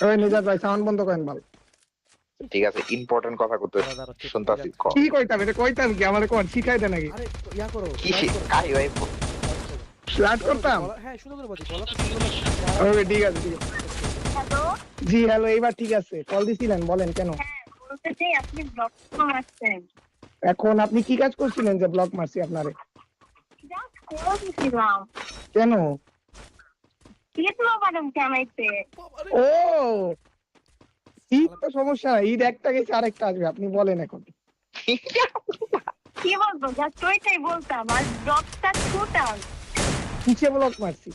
ওই নিজাত ভাই সাউন্ড বন্ধ করেন ভালো। ঠিক আছে, ইম্পর্টেন্ট কথা কইতে শুনতাছি। কি কইতাম এটা কইতাম কি আমারে কোন শিখাই দেন নাকি? আরে ইয়া করো কি কাই ভাই স্টার্ট করতাম। হ্যাঁ শুরু করে বলি ওকে ঠিক আছে ঠিক আছে। হ্যালো জি হ্যালো এইবার ঠিক আছে। কল দিছিলেন বলেন কেন? বলতে চাই আপনি ব্লক মারছেন এখন আপনি কি কাজ করছিলেন যে ব্লক মারছি আপনারে? জাস্ট কল দিছিলাম কেন? কেটলো ম্যাডাম জানাইতে ও ঈদ তো সমস্যা নাই, ঈদ একটা গেছে আরেকটা আসবে, আপনি বলেন এখন। কি বলবো জাস্ট ওইটাই বলতাম আর ব্লকটা টোটাল কিসে ব্লক মারছি?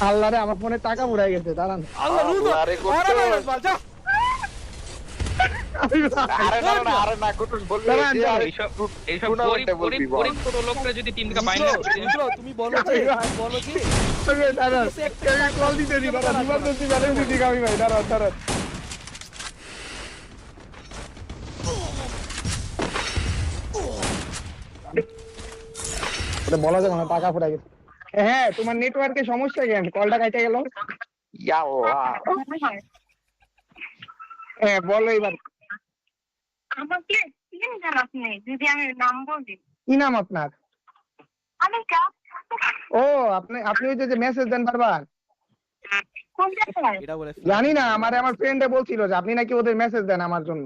আল্লাহ রে আমার ফোনে টাকা উড়াই গেছে, দাঁড়ান। আল্লাহ রুদো আরে করতে আরে বাল যা আরে না কুটুস বলবি দাঁড়ান, যে আর এইসব টুর্নামেন্টে বলবি বল। গরিব ছোট লোকরা যদি টিম থেকে বাইরে তুমি বলো যে ওকে, দাঁড়ান। আমি কল দিতে দি, দাঁড়ান। ইমার্জেন্সি ব্যালেন্স দিতে আমি ভাই, দাঁড়ান দাঁড়ান। ওটা বলা যাবে না, টাকা ফুরাই গেছে। হ্যাঁ তোমার নেটওয়ার্কের সমস্যা কেন কলটা কাটে গেল? ইয়া আল্লাহ হ্যাঁ বলো এবার। আমাকে চিনেন আপনি যদি আমি নাম বলি কি নাম আপনার? আমি কাজ ও আপনি আপনি ওই যে মেসেজ দেন বারবার। কোন জায়গায় এটা বলে জানি না, আমারে আমার ফ্রেন্ডে বলছিল যে আপনি নাকি ওদের মেসেজ দেন আমার জন্য।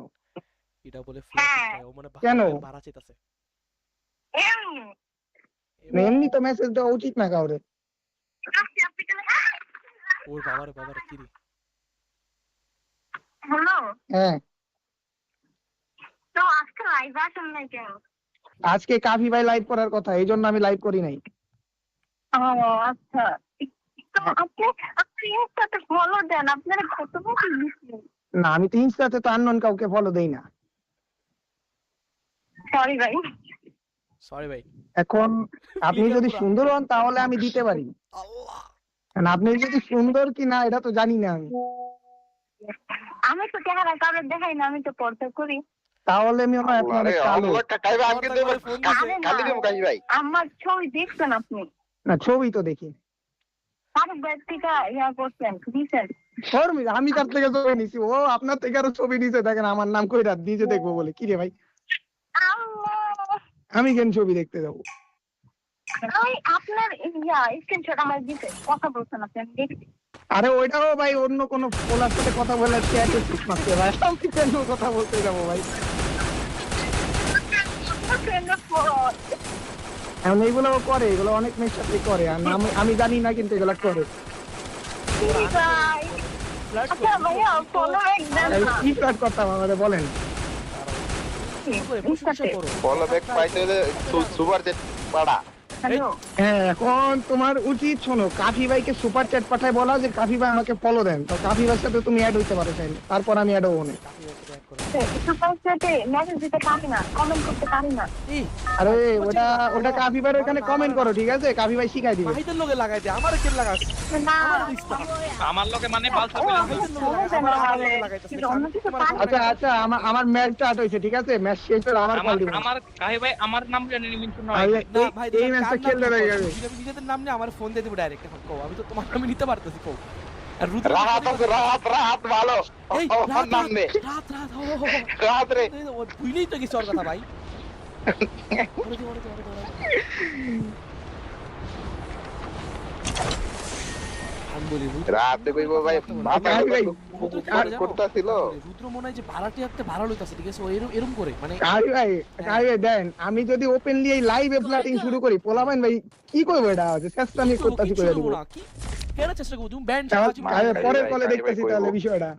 এটা বলে হ্যাঁ। ও মানে কেন? ভাড়া চাইতাছে এমনি এমনি তো মেসেজ দেওয়া উচিত না কাউরে। আপনি কেন ওর বাবারে কি রে হ্যালো হ্যাঁ তো আজকে লাইভ আসেন নাই কেন আজকে কাফি ভাই লাইভ করার কথা, এই জন্য আমি লাইভ করি নাই। ও আচ্ছা তো আপনি আপনি ইনস্টাতে ফলো দেন আপনারা কত বেশি দিচ্ছেন না আমি তো ইনস্টাতে তো আননোন কাউকে ফলো দেই না। সরি ভাই সরি ভাই এখন আপনি যদি সুন্দর হন তাহলে আমি দিতে পারি, আল্লাহ কারণ আপনি যদি সুন্দর কি না এটা তো জানি না আমি। আমি তো চেহারা কারোর দেখাই না আমি তো পর্দা করি তাহলে আমি মনে হয় আপনি আরে অনেক কালো। আল্লাহ কাই ভাই আজকে দেব আরে না, কালি দেব কাই ভাই। আমার ছবি দেখছেন আপনি না ছবি তো দেখি। আরে ব্যক্তিটা ইয়া করছেন দিছেন আমি তার থেকে ছবি নিছি, ও আপনার থেকে আরো ছবি নিছে, দেখেন আমার নাম কইরা নিজে দেখবো বলে। কি রে ভাই, আল্লাহ আমি কেন ছবি দেখতে যাবো? ওই আপনার ইয়া স্ক্রিনশট আমার দিতে কথা বলছেন আপনি আমি দেখছি আরে ওইটাও ভাই অন্য কোনো পোলার সাথে কথা বলে চ্যাটে ঠিক মারছে ভাই, আমি কেন কথা বলতে যাবো ভাই? এখন এইগুলো করে, এগুলো অনেক মেয়ের সাথে করে, আর আমি জানি না কিন্তু এগুলো করে। আচ্ছা ভাইয়া ফলো ব্যাক দেন না কি কাট করতাম আমাদের বলেন? বলো ব্যাক পাইতে সুপার জেট পাড়া। হ্যালো হ্যাঁ এখন তোমার উচিত শোনো, কাফি ভাইকে সুপার চ্যাট পাঠায় বলা যে কাফি ভাই আমাকে ফলো দেন, তো কাফি ভাইয়ের সাথে তুমি অ্যাড হইতে পারো চাইলে, তারপর আমি অ্যাড হবো না। সুপার চ্যাটে মেসেজ দিতে পারি না কমেন্ট করতে পারি না আরে ওটা কাফি ভাইয়ের ওখানে কমেন্ট করো, ঠিক আছে? কাফি ভাই শিখাই দিবে। ভাইদের লগে লাগাই দে আমারে কেন লাগাস না আমার লোকে মানে পালসা ও, কইলাম আমি ফলো দেন না অন্য কিছু পারি না। আচ্ছা আচ্ছা আমার ম্যাচ স্টার্ট হয়েছে, ঠিক আছে? ম্যাচ শেষ হলে আমার কল দিবেন। আমার কাহি ভাই আমার নাম জানি মিন্টু নয়। না ভাই এই ম্যাচটা খেলতে হয়ে যাবে। নিজেদের নাম নিয়ে আমার ফোন দিয়ে দেবো ডাইরেক্ট এখন কও আমি তো তোমার নামে নিতে পারতেছি কও আর রুদ্র রাত আছে, রাত ভালো এই ওর নাম নে রাত রাত রে। ও ভুইলেই তো কিছু ওর কথা ভাই রাত কইবো ভাই মাথা করতেছিল। রুদ্র মনে হয় যে ভাড়াটি একটা ভাড়া লইতাছে ঠিক আছে ও এরকম করে মানে কাফি ভাই দেন, আমি যদি ওপেনলি এই লাইভে ফ্ল্যাটিং শুরু করি, পোলাবেন ভাই কি করবো? এটা চেষ্টা আমি করতেছি করে দিব। কেন চেষ্টা করবো তুমি ব্যান্ড পরের কলে দেখতেছি তাহলে বিষয়টা।